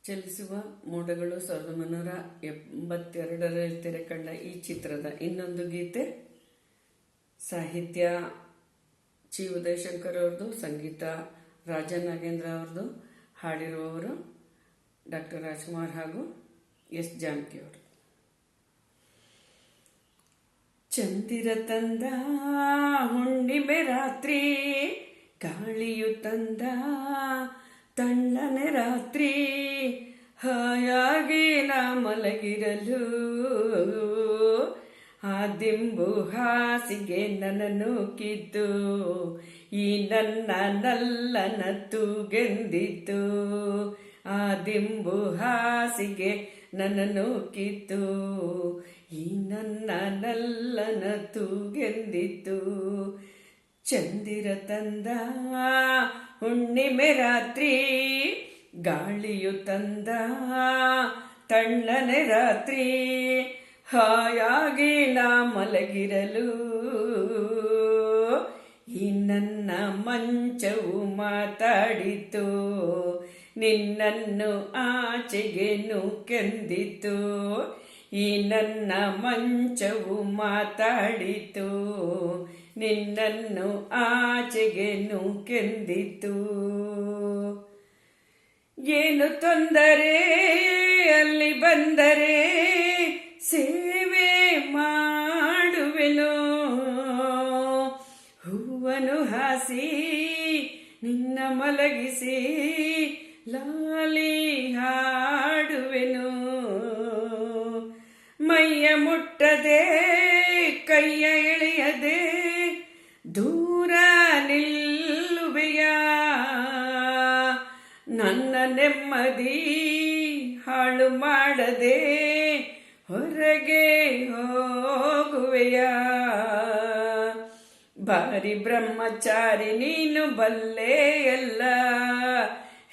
ಚಲಿಸುವ ಮೋಡಗಳು 1982ರಲ್ಲಿ ತೆರೆಕಂಡ ಈ ಚಿತ್ರದ ಇನ್ನೊಂದು ಗೀತೆ. ಸಾಹಿತ್ಯ ಚಿ ಉದಯಶಂಕರ್ ಅವ್ರದ್ದು, ಸಂಗೀತ ರಾಜನ್ ನಾಗೇಂದ್ರ ಅವ್ರದ್ದು, ಹಾಡಿರುವವರು ಡಾಕ್ಟರ್ ರಾಜ್ಕುಮಾರ್ ಹಾಗೂ ಎಸ್ ಜಾನಕಿ ಅವರು. ಚಂದಿರ ತಂದ ಹುಣ್ಣಿಮೆ ರಾತ್ರಿ, ಗಾಳಿಯು ತಂದ ತಣ್ಣನೆ ರಾತ್ರಿ, ಹಾಯಾಗಿ ನಾ ಮಲಗಿರಲು, ಆ ದಿಂಬು ಹಾಸಿಗೆ ನನ್ನನ್ನು ಕಿತ್ತು, ಈ ನನ್ನ ನಲ್ಲನ ತೂಗೆಂದಿತ್ತು, ಆ ದಿಂಬು ಹಾಸಿಗೆ ನನ್ನನ್ನು ಕಿತ್ತು, ಈ ನನ್ನ ನಲ್ಲನ ತೂಗೆಂದಿತ್ತು. ಚಂದಿರ ತಂದ ಹುಣ್ಣಿಮೆ ರಾತ್ರಿ, ಗಾಳಿಯು ತಂದ ತಣ್ಣನೆ ರಾತ್ರಿ, ಹಾಯಾಗಿ ನಾ ಮಲಗಿರಲು, ಈ ನನ್ನ ಮಂಚವು ಮಾತಾಡಿತು, ನಿನ್ನನ್ನು ಆಚೆಗೆ ನೂಕೆಂದಿತು, ಈ ನನ್ನ ಮಂಚವು ಮಾತಾಡಿತು, ನಿನ್ನನ್ನು ಆಚೆಗೆ ನೂಕೆಂದಿತು. ಏನು ತೊಂದರೆ ಅಲ್ಲಿ ಬಂದರೆ ಸೇವೆ ಮಾಡುವೆನು, ಹೂವನ್ನು ಹಾಸಿ ನಿನ್ನ ಮಲಗಿಸಿ ಲಾಲಿ ಹಾಡುವೆನು, ಮೈಯ ಮುಟ್ಟದೆ ಕೈಯ ಎಳೆಯದೆ ದೂರ ನಿಲ್ಲುವೆಯ, ನನ್ನ ನೆಮ್ಮದಿ ಹಾಳು ಮಾಡದೆ ಹೊರಗೆ ಹೋಗುವೆಯ. ಬಾರಿ ಬ್ರಹ್ಮಚಾರಿ ನೀನು ಬಲ್ಲೆ ಎಲ್ಲ,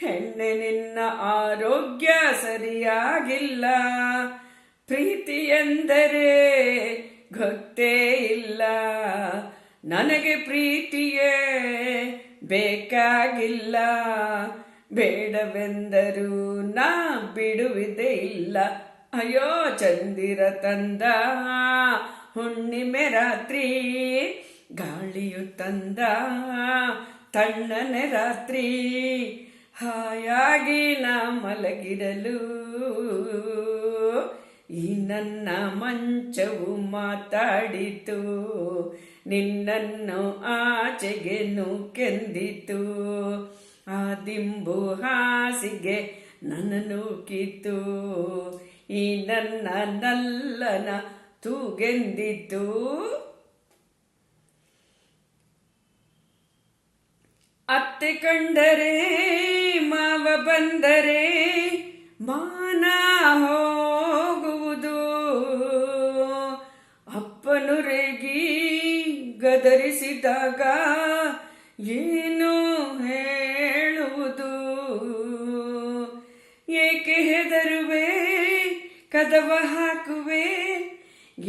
ಹೆಣ್ಣೆ ನಿನ್ನ ಆರೋಗ್ಯ ಸರಿಯಾಗಿಲ್ಲ, ಪ್ರೀತಿ ಎಂದರೆ ಗೊತ್ತೇ ಇಲ್ಲ, ನನಗೆ ಪ್ರೀತಿಯೇ ಬೇಕಾಗಿಲ್ಲ, ಬೇಡವೆಂದರೂ ನಾ ಬಿಡುವುದೇ ಇಲ್ಲ. ಅಯ್ಯೋ ಚಂದಿರ ತಂದ ಹುಣ್ಣಿಮೆ ರಾತ್ರಿ, ಗಾಳಿಯು ತಂದ ತಣ್ಣನೆ ರಾತ್ರಿ, ಹಾಯಾಗಿ ನಾ ಮಲಗಿರಲು, ಈ ನನ್ನ ಮಂಚವು ಮಾತಾಡಿತು, ನಿನ್ನನ್ನು ಆಚೆಗೆ ನೂಕೆಂದಿತು, ಆ ದಿಂಬು ಹಾಸಿಗೆ ನನ್ನನ್ನು ಕಿತ್ತು, ಈ ನನ್ನ ನಲ್ಲನ ತೂಗೆಂದಿತು. ಅತ್ತೆ ಕಂಡರೆ ಮಾವ ಬಂದರೆ ಮಾನ ಹೋಗುವುದು, ಅಪ್ಪನು ರೇಗಿ ಗದರಿಸಿದಾಗ ಏನು ಹೇಳುವುದು, ಏಕೆ ಹೆದರುವೆ ಕದವ ಹಾಕುವೆ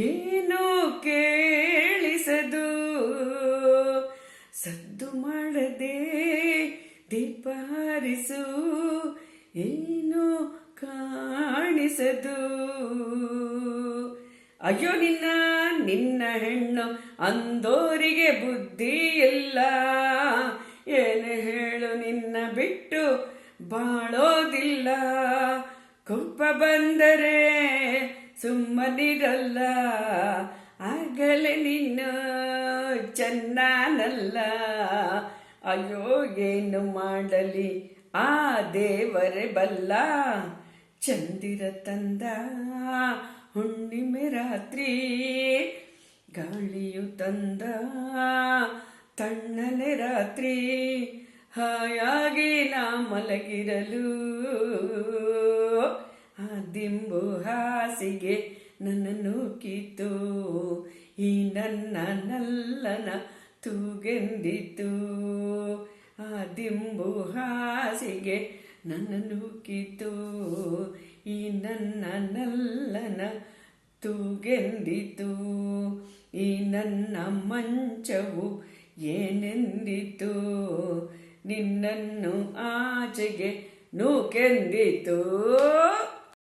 ಏನು ಕೇಳಿಸದು, ಸದ್ದು ಮಾಡದೆ ದೀಪ ಹಾರಿಸು ಏನು ಕಾಣಿಸದು. ಅಯ್ಯೋ ನಿನ್ನ ಹೆಣ್ಣು ಅಂದೋರಿಗೆ ಬುದ್ಧಿ ಇಲ್ಲ, ಏನು ಹೇಳು ನಿನ್ನ ಬಿಟ್ಟು ಬಾಳೋದಿಲ್ಲ, ಕೋಪ ಬಂದರೆ ಸುಮ್ಮನಿರಲ್ಲ, ಆಗಲೇ ನಿನ್ನ ಚೆನ್ನಾನಲ್ಲ. ಅಯ್ಯೋ ಏನು ಮಾಡಲಿ ಆ ದೇವರೇ ಬಲ್ಲ, ಚಂದಿರ ತಂದ ಹುಣ್ಣಿಮೆ ರಾತ್ರಿ, ಗಾಳಿಯು ತಂದ ತಣ್ಣನೆ ರಾತ್ರಿ, ಹಾಯಾಗಿ ನಾ ಮಲಗಿರಲು, ಆ ದಿಂಬು ಹಾಸಿಗೆ ನನ್ನನ್ನು ಕಿತ್ತು, ಈ ನನ್ನ ನಲ್ಲನ ತೂಗೆಂದಿತು, ಆ ದಿಂಬು ಹಾಸಿಗೆ ನನ್ನನ್ನು ಕಿತ್ತು, ಈ ನನ್ನ ನಲ್ಲನ ತೂಗೆಂದಿತು, ಈ ನನ್ನ ಮಂಚವು ಏನೆಂದಿತು, ನಿನ್ನನ್ನು ಆಚೆಗೆ ನೂಕೆಂದಿತು